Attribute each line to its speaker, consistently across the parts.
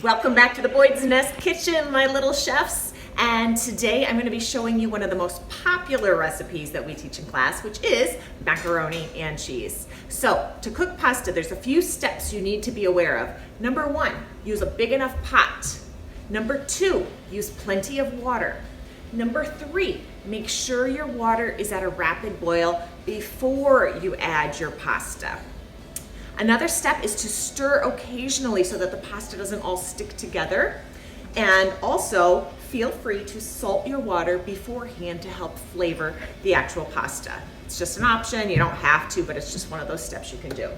Speaker 1: Welcome back to the Boyd's Nest Kitchen, my little chefs. And today I'm going to be showing you one of the most popular recipes that we teach in class, which is macaroni and cheese. So to cook pasta, there's a few steps you need to be aware of. Number one, use a big enough pot. Number two, use plenty of water. Number three, make sure your water is at a rapid boil before you add your pasta. Another step is to stir occasionally so that the pasta doesn't all stick together. And also, feel free to salt your water beforehand to help flavor the actual pasta. It's just an option, you don't have to, but it's just one of those steps you can do.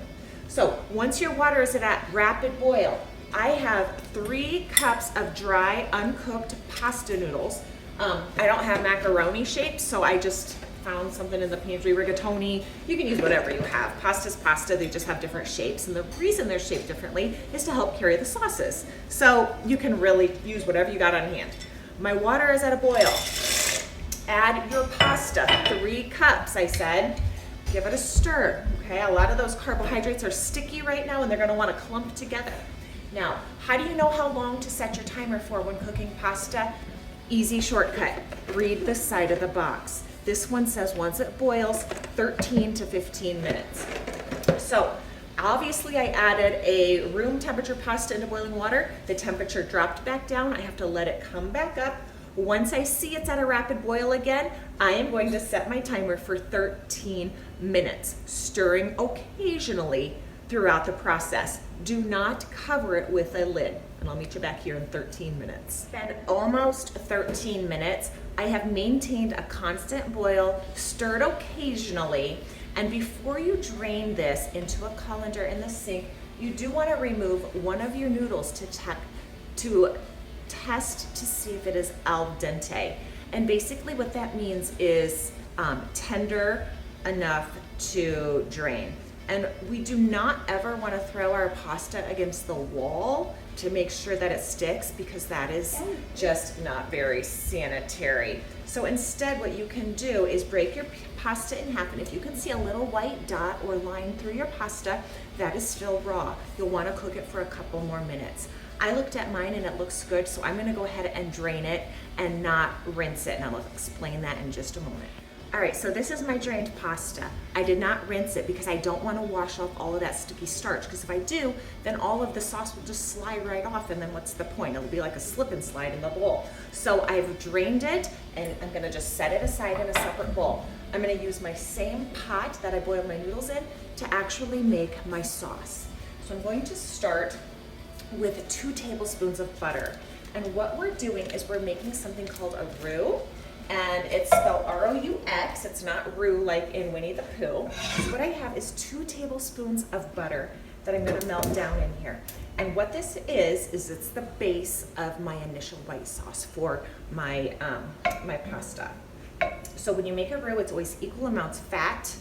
Speaker 1: So once your water is at rapid boil, I have 3 cups of dry, uncooked pasta noodles. I don't have macaroni shapes, so I just found something in the pantry, rigatoni. You can use whatever you have. Pasta's pasta, they just have different shapes, and the reason they're shaped differently is to help carry the sauces. So you can really use whatever you got on hand. My water is at a boil. Add your pasta, 3 cups, I said. Give it a stir, okay? A lot of those carbohydrates are sticky right now, and they're gonna wanna clump together. Now, how do you know how long to set your timer for when cooking pasta? Easy shortcut, read the side of the box. This one says once it boils, 13 to 15 minutes. So obviously I added a room temperature pasta into boiling water. The temperature dropped back down. I have to let it come back up. Once I see it's at a rapid boil again, I am going to set my timer for 13 minutes, stirring occasionally throughout the process. Do not cover it with a lid. And I'll meet you back here in 13 minutes. Spend almost 13 minutes. I have maintained a constant boil, stirred occasionally, and before you drain this into a colander in the sink, you do want to remove one of your noodles to test to see if it is al dente. And basically what that means is tender enough to drain. And we do not ever want to throw our pasta against the wall to make sure that it sticks, because that is just not very sanitary. So instead what you can do is break your pasta in half, and if you can see a little white dot or line through your pasta, that is still raw. You'll want to cook it for a couple more minutes. I looked at mine and it looks good, so I'm going to go ahead and drain it and not rinse it, and I'll explain that in just a moment. All right, so this is my drained pasta. I did not rinse it because I don't want to wash off all of that sticky starch, because if I do, then all of the sauce will just slide right off, and then what's the point? It'll be like a slip and slide in the bowl. So I've drained it, and I'm gonna just set it aside in a separate bowl. I'm gonna use my same pot that I boiled my noodles in to actually make my sauce. So I'm going to start with 2 tablespoons of butter. And what we're doing is we're making something called a roux. And it's spelled R-O-U-X, it's not roux like in Winnie the Pooh. So what I have is 2 tablespoons of butter that I'm gonna melt down in here. And what this is it's the base of my initial white sauce for my, my pasta. So when you make a roux, it's always equal amounts fat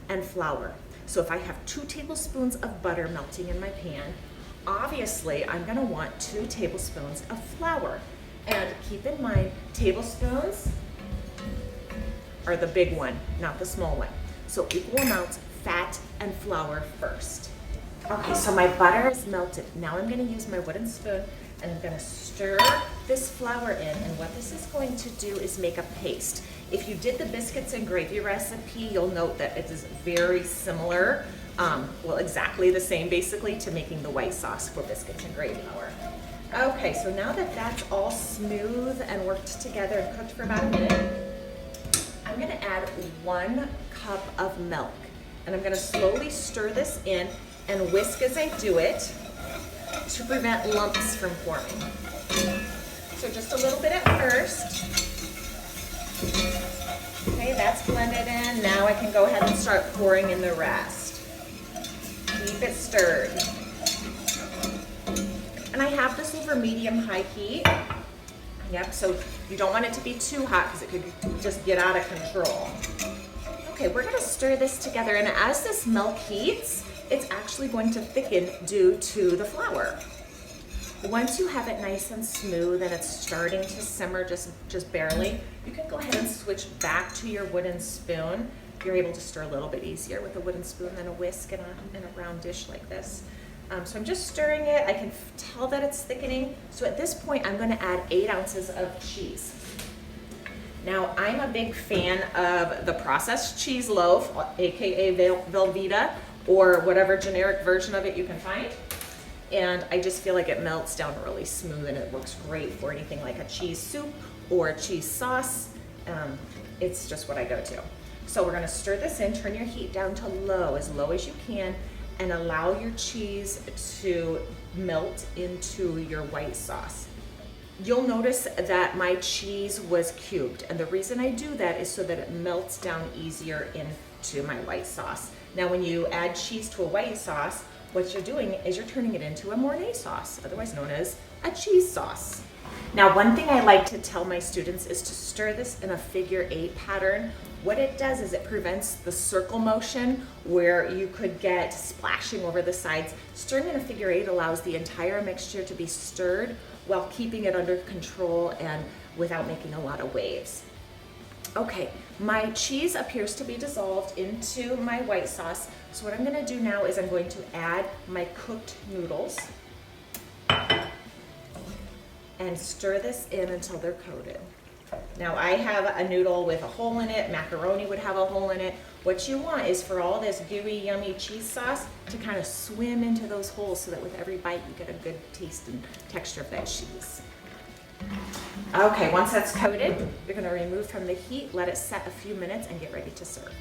Speaker 1: and flour. So if I have 2 tablespoons of butter melting in my pan, obviously I'm gonna want 2 tablespoons of flour. And keep in mind, tablespoons are the big one, not the small one. So equal amounts fat and flour first. Okay, so my butter is melted. Now I'm gonna use my wooden spoon and I'm gonna stir this flour in, and what this is going to do is make a paste. If you did the biscuits and gravy recipe, you'll note that it is very similar, well, exactly the same basically, to making the white sauce for biscuits and gravy. Okay, so now that that's all smooth and worked together and cooked for about a minute, I'm gonna add 1 cup of milk. And I'm gonna slowly stir this in and whisk as I do it to prevent lumps from forming. So just a little bit at first. Okay, that's blended in. Now I can go ahead and start pouring in the rest. Keep it stirred. And I have this over medium-high heat. Yep, so you don't want it to be too hot because it could just get out of control. Okay, we're gonna stir this together, and as this milk heats, it's actually going to thicken due to the flour. Once you have it nice and smooth and it's starting to simmer just barely, you can go ahead and switch back to your wooden spoon. You're able to stir a little bit easier with a wooden spoon than a whisk in a round dish like this. So I'm just stirring it. I can tell that it's thickening. So at this point, I'm gonna add 8 ounces of cheese. Now, I'm a big fan of the processed cheese loaf, AKA Velveeta, or whatever generic version of it you can find. And I just feel like it melts down really smooth and it works great for anything like a cheese soup or a cheese sauce. It's just what I go to. So we're gonna stir this in, turn your heat down to low as you can, and allow your cheese to melt into your white sauce. You'll notice that my cheese was cubed, and the reason I do that is so that it melts down easier into my white sauce. Now when you add cheese to a white sauce, what you're doing is you're turning it into a Mornay sauce, otherwise known as a cheese sauce. Now, one thing I like to tell my students is to stir this in a figure 8 pattern. What it does is it prevents the circle motion where you could get splashing over the sides. Stirring in a figure 8 allows the entire mixture to be stirred while keeping it under control and without making a lot of waves. Okay, my cheese appears to be dissolved into my white sauce. So what I'm gonna do now is I'm going to add my cooked noodles and stir this in until they're coated. Now I have a noodle with a hole in it, macaroni would have a hole in it. What you want is for all this gooey, yummy cheese sauce to kind of swim into those holes so that with every bite you get a good taste and texture of that cheese. Okay, once that's coated, you're gonna remove from the heat, let it set a few minutes and get ready to serve.